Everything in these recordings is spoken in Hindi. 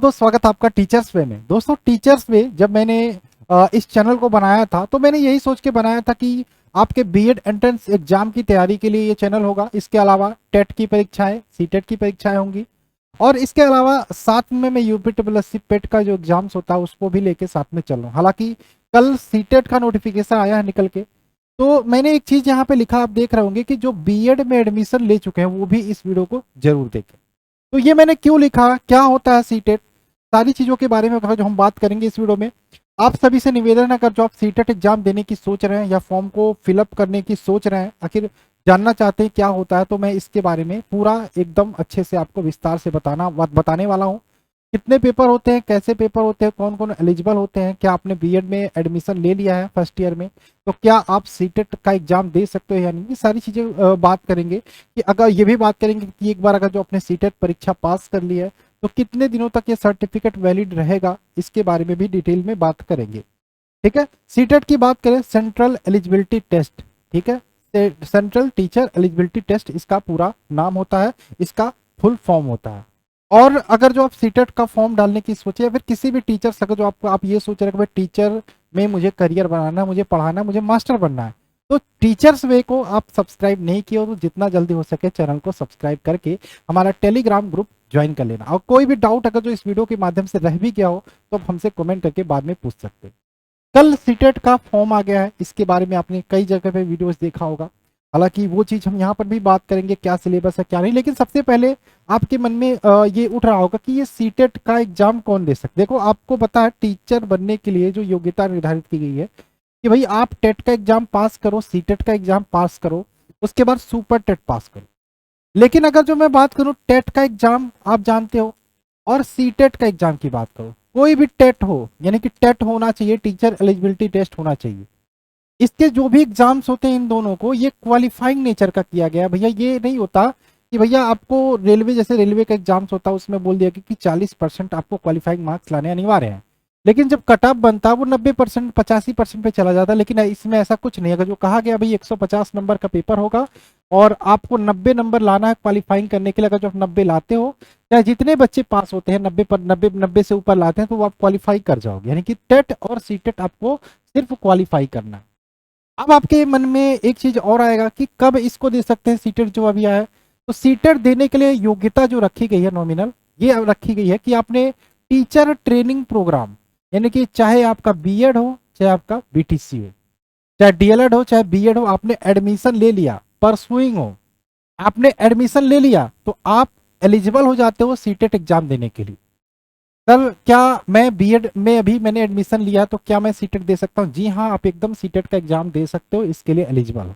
दोस्त स्वागत है आपका टीचर्स वे में। दोस्तों टीचर्स वे जब मैंने इस चैनल को बनाया था तो मैंने यही सोच के बनाया था कि आपके बीएड एंट्रेंस एग्जाम की तैयारी के लिए ये चैनल होगा। इसके अलावा टेट की परीक्षाएं, सीटेट की परीक्षाएं होंगी और इसके अलावा साथ में मैं यूपी पेट का जो एग्जाम्स होता है उसको भी लेके साथ में चल रहा हूँ। हालांकि कल सीटेट का नोटिफिकेशन आया है निकल के, तो मैंने एक चीज यहाँ पे लिखा, आप देख रहे होंगे कि जो बीएड में एडमिशन ले चुके हैं वो भी इस वीडियो को जरूर देखें। तो ये मैंने क्यों लिखा, क्या होता है सीटेट, सारी चीज़ों के बारे में जो हम बात करेंगे इस वीडियो में। आप सभी से निवेदन है, अगर जो आप सीटेट एग्जाम देने की सोच रहे हैं या फॉर्म को फिलअप करने की सोच रहे हैं, आखिर जानना चाहते हैं क्या होता है, तो मैं इसके बारे में पूरा एकदम अच्छे से आपको विस्तार से बताने वाला हूँ। कितने पेपर होते हैं, कैसे पेपर होते हैं, कौन कौन एलिजिबल होते हैं, क्या आपने बीएड में एडमिशन ले लिया है फर्स्ट ईयर में तो क्या आप सीटेट का एग्जाम दे सकते हो या नहीं, ये सारी चीज़ें बात करेंगे। कि अगर ये भी बात करेंगे कि एक बार अगर जो आपने सीटेट परीक्षा पास कर ली है तो कितने दिनों तक ये सर्टिफिकेट वैलिड रहेगा, इसके बारे में भी डिटेल में बात करेंगे। ठीक है, सीटेट की बात करें, सेंट्रल एलिजिबिलिटी टेस्ट। ठीक है, सेंट्रल टीचर एलिजिबिलिटी टेस्ट इसका पूरा नाम होता है, इसका फुल फॉर्म होता है। और अगर जो आप सीटेट का फॉर्म डालने की सोचे या फिर किसी भी टीचर से अगर जो आप ये सोच रहे हैं कि भाई टीचर में मुझे करियर बनाना है, मुझे पढ़ाना है, मुझे मास्टर बनना है, तो टीचर्स वे को आप सब्सक्राइब नहीं किए हो तो जितना जल्दी हो सके चैनल को सब्सक्राइब करके हमारा टेलीग्राम ग्रुप ज्वाइन कर लेना। और कोई भी डाउट अगर जो इस वीडियो के माध्यम से रह भी गया हो तो आप हमसे कमेंट करके बाद में पूछ सकते हैं। कल सीटेट का फॉर्म आ गया है, इसके बारे में आपने कई जगह पे वीडियोस देखा होगा। हालांकि वो चीज़ हम यहाँ पर भी बात करेंगे, क्या सिलेबस है क्या नहीं, लेकिन सबसे पहले आपके मन में ये उठ रहा होगा कि ये सीटेट का एग्जाम कौन दे सकते। देखो आपको पता है टीचर बनने के लिए जो योग्यता निर्धारित की गई है कि भाई आप टेट का एग्जाम पास करो, सीटेट का एग्जाम पास करो, उसके बाद सुपर टेट पास करो। लेकिन अगर जो मैं बात करूं टेट का एग्जाम आप जानते हो और सीटेट का एग्जाम की बात करो, कोई भी टेट हो यानी कि टेट होना चाहिए, टीचर एलिजिबिलिटी टेस्ट होना चाहिए। इसके जो भी एग्जाम्स होते हैं इन दोनों को ये क्वालिफाइंग नेचर का किया गया है भैया। ये नहीं होता कि भैया आपको रेलवे जैसे रेलवे का एग्जाम्स होता है उसमें बोल दिया कि 40% आपको क्वालिफाइंग मार्क्स लाने अनिवार्य हैं, लेकिन जब कट ऑफ बनता है वो 90% 85% पे चला जाता है। लेकिन इसमें ऐसा कुछ नहीं है, अगर जो कहा गया भाई 150 नंबर का पेपर होगा और आपको 90 नंबर लाना है क्वालिफाइंग करने के लिए, अगर जो आप 90 लाते हो, चाहे जितने बच्चे पास होते हैं 90 से ऊपर लाते हैं तो वो आप क्वालिफाई कर जाओगे। यानी कि टेट और सीटेट आपको सिर्फ क्वालिफाई करना है। अब आपके मन में एक चीज और आएगा कि कब इसको दे सकते हैं सीटेट जो अभी आया है। तो सीटेट देने के लिए योग्यता जो रखी गई है नॉमिनल, ये रखी गई है कि आपने टीचर ट्रेनिंग प्रोग्राम, यानी कि चाहे आपका बीएड हो चाहे आपका बीटीसी हो, चाहे डीएलएड हो चाहे बीएड हो, आपने एडमिशन ले लिया, परसुइंग हो, आपने एडमिशन ले लिया तो आप एलिजिबल हो जाते हो सीटेट एग्जाम देने के लिए। सर क्या मैं बीएड में अभी मैंने एडमिशन लिया तो क्या मैं सीटेट दे सकता हूँ? जी हाँ, आप एकदम सीटेट का एग्जाम दे सकते हो, इसके लिए एलिजिबल हो।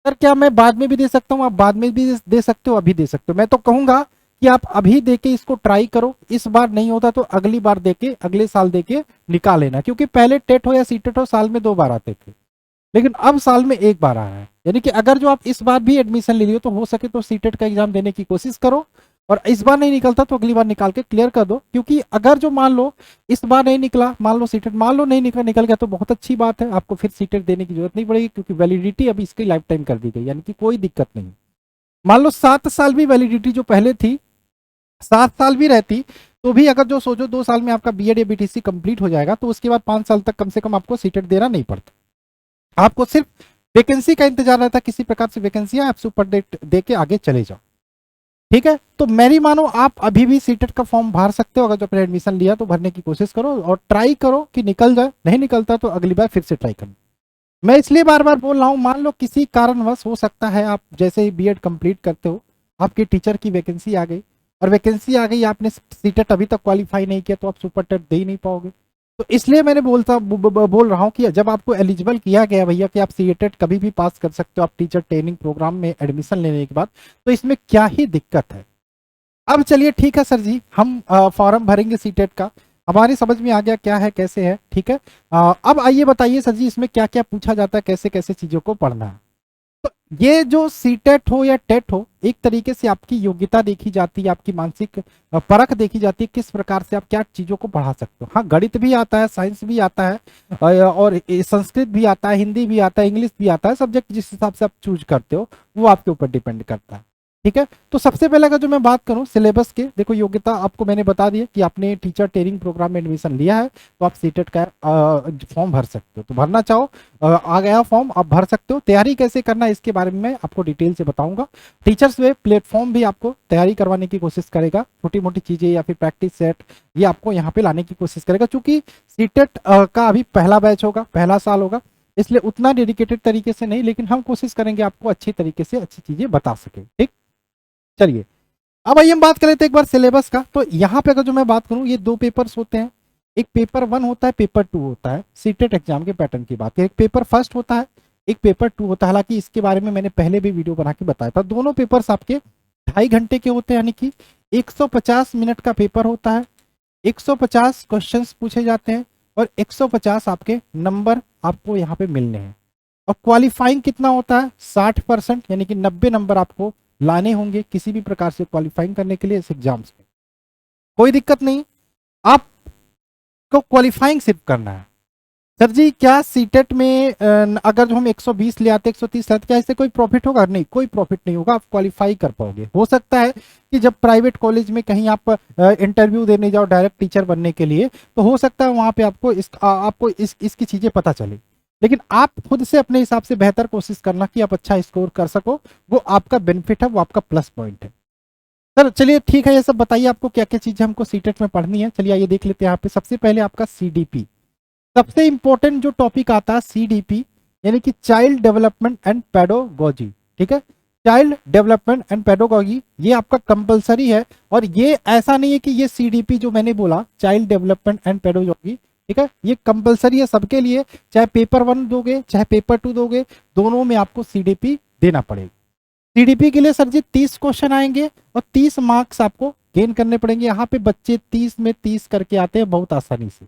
सर क्या मैं बाद में भी दे सकता हूँ? आप बाद में भी दे सकते हो, अभी दे सकते हो। मैं तो कहूंगा कि आप अभी देके इसको ट्राई करो, इस बार नहीं होता तो अगली बार देके अगले साल देके निकाल लेना, क्योंकि पहले टेट हो या सीटेट हो साल में 2 बार आते थे, लेकिन अब साल में 1 बार आ रहा है। यानी कि अगर जो आप इस बार भी एडमिशन ले लियो तो हो सके तो सीटेट का एग्जाम देने की कोशिश करो, और इस बार नहीं निकलता तो अगली बार निकाल के क्लियर कर दो। क्योंकि अगर जो मान लो इस बार नहीं निकला, मान लो सीटेट मान लो नहीं निकल गया तो बहुत अच्छी बात है, आपको फिर सीटेट देने की जरूरत नहीं पड़ेगी, क्योंकि वैलिडिटी अभी इसकी लाइफ टाइम कर दी गई, यानी कि कोई दिक्कत नहीं। मान लो 7 साल भी वैलिडिटी जो पहले थी 7 साल भी रहती तो भी अगर जो सोचो 2 साल में आपका बीएड या बीटीसी कंप्लीट हो जाएगा तो उसके बाद 5 साल तक कम से कम आपको सीटेट देना नहीं पड़ता। आपको सिर्फ वैकेंसी का इंतजार रहता है, किसी प्रकार से वैकेंसी आप सुपर डेट दे के आगे चले जाओ। ठीक है, तो मेरी मानो आप अभी भी सीटेट का फॉर्म भर सकते हो, अगर जो आपने एडमिशन लिया तो भरने की कोशिश करो और ट्राई करो कि निकल जाए, नहीं निकलता तो अगली बार फिर से ट्राई करना। मैं इसलिए बार बार बोल रहा हूँ, मान लो किसी कारणवश हो सकता है आप जैसे ही बीएड कंप्लीट करते हो आपके टीचर की वैकेंसी आ गई, और वैकेंसी आ गई आपने सीटेट अभी तक क्वालिफाई नहीं किया तो आप सुपर टेट दे ही नहीं पाओगे। तो इसलिए मैंने बोल रहा हूँ कि जब आपको एलिजिबल किया गया भैया कि आप सीटेट कभी भी पास कर सकते हो आप टीचर ट्रेनिंग प्रोग्राम में एडमिशन लेने के बाद, तो इसमें क्या ही दिक्कत है। अब चलिए ठीक है सर जी, हम फॉर्म भरेंगे सीटेट का, हमारी समझ में आ गया क्या है कैसे है। ठीक है, अब आइए बताइए सर जी इसमें क्या क्या पूछा जाता है, कैसे कैसे चीजों को पढ़ना है। तो ये जो सीटेट हो या टेट हो, एक तरीके से आपकी योग्यता देखी जाती है, आपकी मानसिक परख देखी जाती है, किस प्रकार से आप क्या चीजों को पढ़ा सकते हो। हाँ, गणित भी आता है, साइंस भी आता है, और संस्कृत भी आता है, हिंदी भी आता है, इंग्लिश भी आता है। सब्जेक्ट जिस हिसाब से आप चूज करते हो वो आपके ऊपर डिपेंड करता है। ठीक है। तो सबसे पहले अगर जो मैं बात करूं सिलेबस के, देखो योग्यता आपको मैंने बता दिया कि आपने टीचर ट्रेनिंग प्रोग्राम में एडमिशन लिया है तो आप सीटेट का फॉर्म भर सकते हो, तो भरना चाहो आ गया फॉर्म, आप भर सकते हो। तैयारी कैसे करना है इसके बारे में मैं आपको डिटेल से बताऊंगा। टीचर्स वे प्लेटफॉर्म भी आपको तैयारी करवाने की कोशिश करेगा, छोटी मोटी चीजें या फिर प्रैक्टिस सेट ये आपको यहाँ पे लाने की कोशिश करेगा, क्योंकि सीटेट का अभी पहला बैच होगा, पहला साल होगा, इसलिए उतना डेडिकेटेड तरीके से नहीं, लेकिन हम कोशिश करेंगे आपको अच्छी तरीके से अच्छी चीजें बता सके। ठीक, चलिए अब आइए हम बात कर लेते हैं एक बार सिलेबस का। तो यहाँ पे अगर जो मैं बात करूँ, ये दो पेपर्स होते हैं, एक पेपर 1 होता है, पेपर 2 होता है। सीटेट एग्जाम के पैटर्न की बात करें, एक पेपर फर्स्ट होता है, एक पेपर 2 होता है। हालांकि इसके बारे में मैंने पहले भी वीडियो बना के बताया था। दोनों पेपर्स आपके 2.5 घंटे के होते हैं, यानी कि 150 मिनट का पेपर होता है, 150 क्वेश्चंस पूछे जाते हैं और 150 आपके नंबर आपको यहाँ पे मिलने हैं। और क्वालिफाइंग कितना होता है, 60%, यानी कि 90 नंबर आपको लाने होंगे किसी भी प्रकार से क्वालिफाइंग करने के लिए इस एग्जाम्स में। कोई दिक्कत नहीं, आपको क्वालिफाइंग सिर्फ करना है। सर जी क्या सीटेट में अगर जो हम 120 ले आते 130 लाते, क्या इससे कोई प्रॉफिट होगा? नहीं, कोई प्रॉफिट नहीं होगा, आप क्वालिफाई कर पाओगे। हो सकता है कि जब प्राइवेट कॉलेज में कहीं आप इंटरव्यू देने जाओ डायरेक्ट टीचर बनने के लिए, तो हो सकता है वहां पे आपको इसकी चीजें पता चले, लेकिन आप खुद से अपने हिसाब से बेहतर कोशिश करना कि आप अच्छा स्कोर कर सको, वो आपका बेनिफिट है, वो आपका प्लस पॉइंट है। सर चलिए ठीक है, ये सब बताइए आपको क्या क्या चीजें हमको सीटेट में पढ़नी है। चलिए आइए देख लेते हैं यहाँ पे। सबसे पहले आपका सीडीपी, सबसे इंपॉर्टेंट जो टॉपिक आता है सीडीपी, यानी कि चाइल्ड डेवलपमेंट एंड पेडोगॉजी। ठीक है, चाइल्ड डेवलपमेंट एंड पेडोगॉजी ये आपका कंपलसरी है। और ये ऐसा नहीं है कि ये सीडीपी जो मैंने बोला चाइल्ड डेवलपमेंट एंड पेडोगॉजी, ठीक है, ये कंपलसरी है सबके लिए, चाहे पेपर 1 दोगे चाहे पेपर 2 दोगे, दोनों में आपको सीडीपी देना पड़ेगा। सीडीपी के लिए सर जी 30 क्वेश्चन आएंगे और 30 मार्क्स आपको गेन करने पड़ेंगे। यहाँ पे बच्चे 30 में 30 करके आते हैं बहुत आसानी से।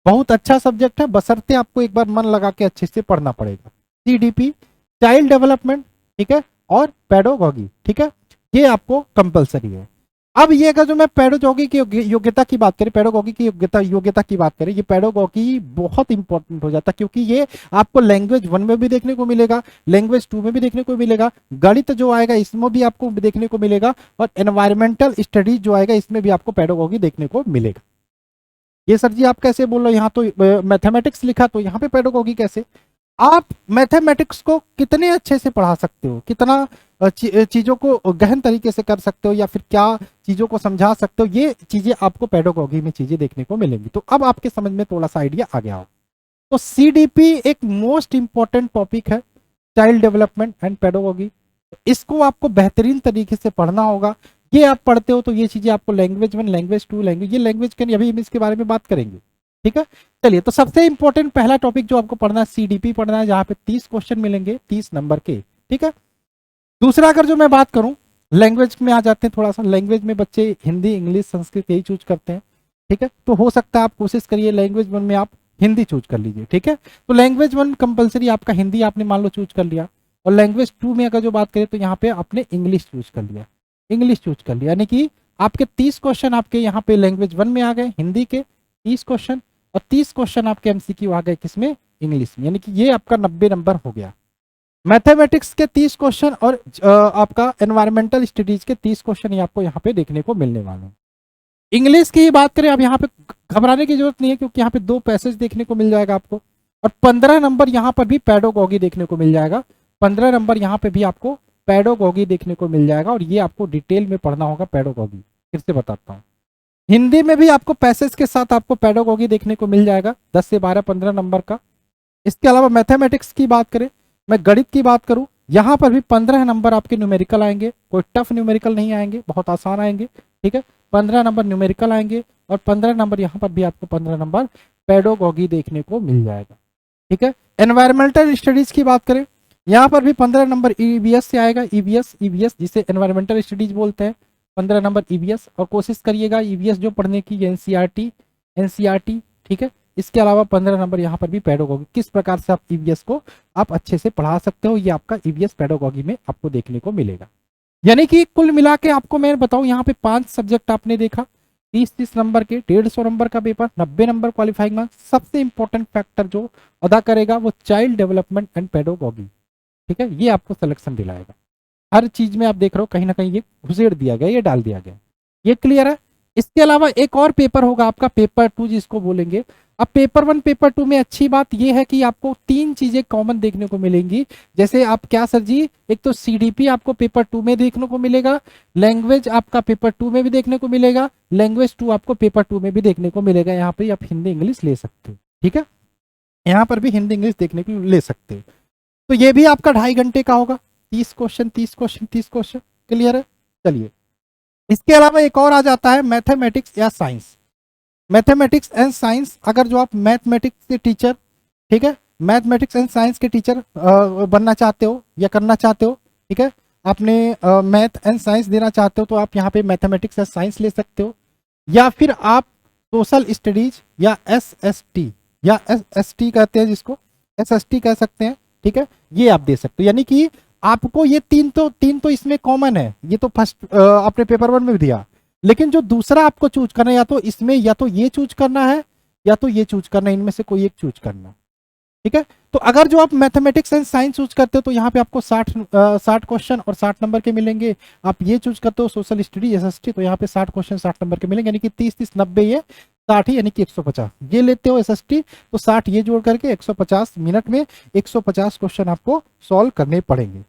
बहुत अच्छा सब्जेक्ट है, बशर्ते आपको एक बार मन लगा के अच्छे से पढ़ना पड़ेगा। सीडीपी, चाइल्ड डेवलपमेंट, ठीक है, और पेडोगॉगी, ठीक है, ये आपको कंपलसरी है। अब ये अगर जो मैं पेडोगॉगी की योग्यता की बात करें, पेडोगॉगी की योग्यता की बात करें, ये पेडोगॉगी बहुत इंपॉर्टेंट हो जाता है, क्योंकि ये आपको लैंग्वेज 1 में भी देखने को मिलेगा, लैंग्वेज 2 में भी देखने को मिलेगा, गणित जो आएगा इसमें भी आपको देखने को मिलेगा, और एनवायरमेंटल स्टडीज जो आएगा इसमें भी आपको पेडोगॉगी देखने को मिलेगा। ये सर जी आप कैसे बोल रहे हो, यहाँ तो मैथमेटिक्स लिखा, तो यहाँ पे पेडोगॉगी कैसे? आप मैथमेटिक्स को कितने अच्छे से पढ़ा सकते हो, कितना चीजों को गहन तरीके से कर सकते हो, या फिर क्या चीजों को समझा सकते हो, ये चीजें आपको पेडोगॉगी में चीजें देखने को मिलेंगी। तो अब आपके समझ में थोड़ा सा आइडिया आ गया हो। तो सीडीपी एक मोस्ट इंपॉर्टेंट टॉपिक है, चाइल्ड डेवलपमेंट एंड पेडोगॉगी। इसको आपको बेहतरीन तरीके से पढ़ना होगा। ये आप पढ़ते हो तो ये चीजें आपको लैंग्वेज 1, लैंग्वेज 2, लैंग्वेज, ये लैंग्वेज के अभी हम इसके बारे में बात करेंगे। ठीक है, चलिए तो सबसे इंपॉर्टेंट पहला टॉपिक जो आपको पढ़ना है सीडीपी पढ़ना है, जहां पे 30 क्वेश्चन मिलेंगे 30 नंबर के। ठीक है, दूसरा अगर जो मैं बात करूं लैंग्वेज में आ जाते हैं, थोड़ा सा लैंग्वेज में बच्चे हिंदी, इंग्लिश, संस्कृत यही चूज करते हैं। ठीक है, तो हो सकता है आप कोशिश करिए लैंग्वेज 1 में आप हिंदी चूज कर लीजिए। ठीक है, तो लैंग्वेज 1 कंपलसरी आपका हिंदी आपने मान लो चूज कर लिया, और लैंग्वेज 2 में अगर जो बात करें तो यहाँ पे आपने इंग्लिश चूज कर लिया, इंग्लिश चूज कर लिया, यानी कि आपके 30 क्वेश्चन आपके यहाँ पे लैंग्वेज 1 में आ गए हिंदी के 30 क्वेश्चन, और 30 क्वेश्चन आपके एमसीक्यू आ गए किसमें, इंग्लिश में, यानी कि ये आपका 90 नंबर हो गया। मैथमेटिक्स के 30 क्वेश्चन और आपका एनवायरमेंटल स्टडीज के 30 क्वेश्चन आपको यहाँ पे देखने को मिलने वाले हैं। इंग्लिश की बात करें, अब यहाँ पे घबराने की जरूरत नहीं है, क्योंकि यहाँ पे 2 पैसेज देखने को मिल जाएगा आपको, और 15 नंबर यहाँ पर भी पेडोगॉगी देखने को मिल जाएगा। 15 नंबर यहाँ पे भी आपको पेडोगॉगी देखने को मिल जाएगा, और ये आपको डिटेल में पढ़ना होगा पेडोगॉगी। फिर से बताता हूँ, हिंदी में भी आपको पैसेज के साथ आपको पेडोगॉगी देखने को मिल जाएगा 10 से 12, 15 नंबर का। इसके अलावा मैथमेटिक्स की बात करें, मैं गणित की बात करूं, यहाँ पर भी 15 नंबर आपके न्यूमेरिकल आएंगे, कोई टफ न्यूमेरिकल नहीं आएंगे, बहुत आसान आएंगे। ठीक है, 15 नंबर न्यूमेरिकल आएंगे, और 15 नंबर यहाँ पर भी आपको 15 नंबर पेडोगॉगी देखने को मिल जाएगा। ठीक है, एनवायरमेंटल स्टडीज की बात करें, यहाँ पर भी 15 नंबर ईवीएस से आएगा, ईवीएस जिसे एनवायरमेंटल स्टडीज बोलते हैं, 15 नंबर ईवीएस, और कोशिश करिएगा ईवीएस जो पढ़ने की एनसीईआरटी। ठीक है, इसके अलावा 15 नंबर यहाँ पर भी पेडोगॉगी, किस प्रकार से आप ईवीएस को आप अच्छे से पढ़ा सकते हो, ये आपका ईवीएस पेडोगॉगी में आपको देखने को मिलेगा। यानी कि कुल मिला के आपको मैं बताऊं, यहाँ पे 5 सब्जेक्ट आपने देखा, 30-30 नंबर के, 150 नंबर का पेपर, 90 नंबर क्वालिफाइंग मार्क्स। सबसे इंपॉर्टेंट फैक्टर जो अदा करेगा वो चाइल्ड डेवलपमेंट एंड पेडोगॉगी। ठीक है, ये आपको सिलेक्शन दिलाएगा। हर चीज में आप देख रहे हो कहीं ना कहीं ये घुसेड़ दिया गया, ये डाल दिया गया। ये क्लियर है? इसके अलावा एक और पेपर होगा आपका पेपर 2 जिसको बोलेंगे। अब पेपर 1 पेपर 2 में अच्छी बात ये है कि आपको 3 चीजें कॉमन देखने को मिलेंगी। जैसे आप क्या सर जी, एक तो सीडीपी आपको पेपर 2 में देखने को मिलेगा, लैंग्वेज आपका पेपर 2 में भी देखने को मिलेगा, लैंग्वेज 2 आपको पेपर 2 में भी देखने को मिलेगा। यहाँ पे आप हिंदी इंग्लिश ले सकते हो, ठीक है, यहाँ पर भी हिंदी इंग्लिश देखने को ले सकते हो। तो ये भी आपका 2.5 घंटे का होगा, 30 क्वेश्चन 30 क्वेश्चन 30 क्वेश्चन। क्लियर है? चलिए, इसके अलावा एक और आ जाता है मैथमेटिक्स या साइंस। मैथमेटिक्स एंड साइंस, अगर जो आप मैथमेटिक्स के टीचर, ठीक है, मैथमेटिक्स एंड साइंस के टीचर बनना चाहते हो या करना चाहते हो, ठीक है, आपने मैथ एंड साइंस देना चाहते हो, तो आप यहाँ पे मैथमेटिक्स या साइंस ले सकते हो। या फिर आप सोशल स्टडीज या SST या SST कहते हैं जिसको, SST कह सकते हैं, ठीक है, ये आप दे सकते हो। यानी कि आपको ये तीन तो इसमें कॉमन है, ये तो फर्स्ट आपने पेपर 1 में भी दिया। लेकिन जो दूसरा आपको चूज करना है, या तो इसमें या तो ये चूज करना है या तो ये चूज करना है, इनमें से कोई एक चूज करना है, ठीक है। तो अगर जो आप मैथमेटिक्स एंड साइंस चूज करते हो तो यहाँ पे आपको 60 क्वेश्चन और 60 नंबर के मिलेंगे। आप ये चूज करते हो सोशल स्टडी SST, तो यहाँ पे 60 क्वेश्चन 60 नंबर के मिलेंगे, यानी कि 30 30 90 ये 60 ही, यानी कि 150। ये लेते हो SST तो 60 ये जोड़ करके 150 मिनट में 150 क्वेश्चन आपको सॉल्व करने पड़ेंगे।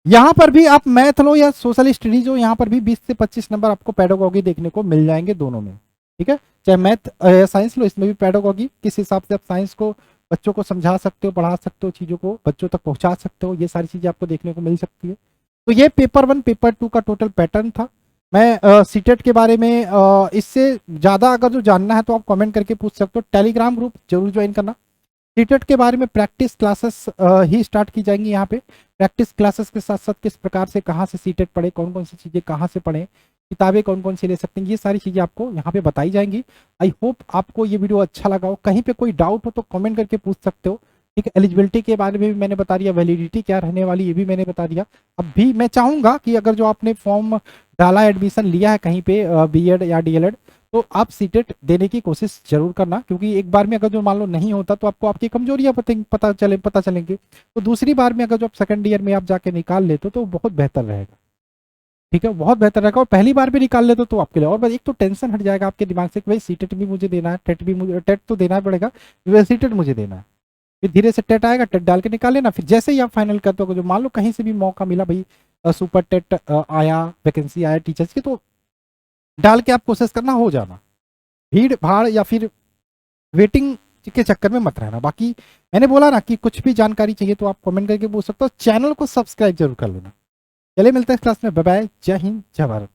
यहाँ पर भी आप मैथ लो या सोशल स्टडीज हो, यहाँ पर भी 20 से 25 नंबर आपको पेडागोगी देखने को मिल जाएंगे दोनों में, ठीक है। चाहे मैथ साइंस लो, इसमें भी पेडागोगी, किस हिसाब से आप साइंस को बच्चों को समझा सकते हो, पढ़ा सकते हो, चीज़ों को बच्चों तक पहुंचा सकते हो, ये सारी चीज़ें आपको देखने को मिल सकती है। तो ये पेपर 1 पेपर 2 का टोटल पैटर्न था। मैं सीटेट के बारे में इससे ज़्यादा अगर जो जानना है तो आप कमेंट करके पूछ सकते हो। टेलीग्राम ग्रुप जरूर ज्वाइन करना। सीटेट के बारे में प्रैक्टिस क्लासेस ही स्टार्ट की जाएंगी यहाँ पे। प्रैक्टिस क्लासेस के साथ साथ किस प्रकार से कहाँ से सीटेट पढ़े, कौन कौन सी चीज़ें कहाँ से पढ़ें, किताबें कौन कौन सी ले सकते हैं, ये सारी चीज़ें आपको यहाँ पे बताई जाएंगी। आई होप आपको ये वीडियो अच्छा लगा हो। कहीं पे कोई डाउट हो तो कमेंट करके पूछ सकते हो, ठीक है। एलिजिबिलिटी के बारे में भी मैंने बता दिया, वैलिडिटी क्या रहने वाली ये भी मैंने बता दिया। अब भी मैं चाहूँगा कि अगर जो आपने फॉर्म डाला, एडमिशन लिया है कहीं पे BEd या DLEd, तो आप सीटेट देने की कोशिश जरूर करना, क्योंकि एक बार में अगर जो मान लो नहीं होता तो आपको आपकी कमजोरियां पता चलेंगे। तो दूसरी बार में अगर जो आप सेकंड ईयर में आप जाके निकाल लेते हो तो बहुत बेहतर रहेगा, ठीक है, बहुत बेहतर रहेगा। और पहली बार भी निकाल लेते तो आपके लिए और एक तो टेंशन हट जाएगा आपके दिमाग से कि भाई सीटेट भी मुझे देना है, टेट भी मुझे, टेट तो देना पड़ेगा, सीटेट मुझे देना है। फिर धीरे से टेट आएगा, टेट डाल के निकाल लेना। फिर जैसे ही आप फाइनल करते हो, जो मान लो कहीं से भी मौका मिला, भाई सुपर टेट आया, वैकेंसी आया टीचर्स की, तो डाल के आप कोशिश करना, हो जाना। भीड़ भाड़ या फिर वेटिंग के चक्कर में मत रहना। बाकी मैंने बोला ना कि कुछ भी जानकारी चाहिए तो आप कमेंट करके पूछ सकते हो। चैनल को सब्सक्राइब जरूर कर लेना। चलिए मिलते हैं इस क्लास में, बाय बाय, जय हिंद जय भारत।